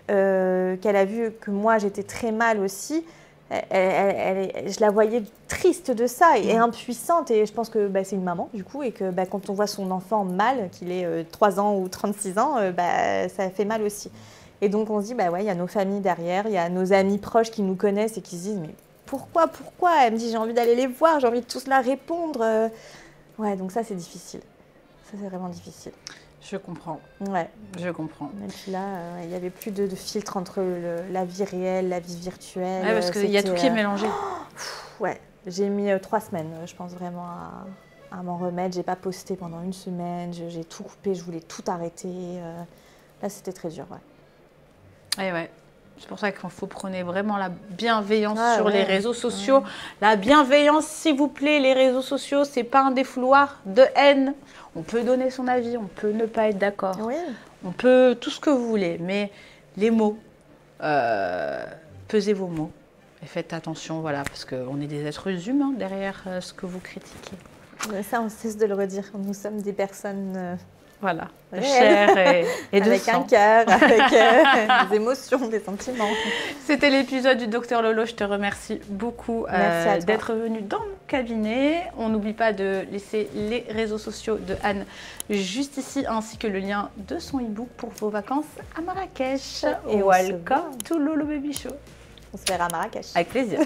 qu'elle a vu que moi j'étais très mal aussi, je la voyais triste de ça et impuissante, et je pense que c'est une maman du coup, et que quand on voit son enfant mal, qu'il ait 3 ans ou 36 ans, ça fait mal aussi. Et donc on se dit, ouais, il y a nos familles derrière, il y a nos amis proches qui nous connaissent et qui se disent, mais pourquoi? Elle me dit, j'ai envie d'aller les voir, j'ai envie de tous leur répondre. Ouais, donc ça, c'est difficile. Ça, c'est vraiment difficile. Je comprends. Ouais. Je comprends. Et puis là, il n'y avait plus de filtre entre la vie réelle, la vie virtuelle. Ouais, parce qu'il y a tout qui est mélangé. Ouais, j'ai mis 3 semaines, je pense vraiment à m'en remettre. J'ai pas posté pendant 1 semaine, j'ai tout coupé, je voulais tout arrêter. Là, c'était très dur, ouais. Et ouais. C'est pour ça qu'il faut prôner vraiment la bienveillance sur les réseaux sociaux. Ouais. La bienveillance, s'il vous plaît, les réseaux sociaux, c'est pas un défouloir de haine. On peut donner son avis, on peut ne pas être d'accord. Oui. On peut tout ce que vous voulez, mais les mots, pesez vos mots et faites attention, voilà, parce qu'on est des êtres humains derrière ce que vous critiquez. Ça, on cesse de le redire. Nous sommes des personnes... Voilà, de chair et de avec sang. Un cœur, avec des émotions, des sentiments. C'était l'épisode du Docteur Lolo. Je te remercie beaucoup d'être venu dans mon cabinet. On n'oublie pas de laisser les réseaux sociaux de Anne juste ici, ainsi que le lien de son e-book pour vos vacances à Marrakech. Et welcome to Lolo Baby Show. On se verra à Marrakech. Avec plaisir.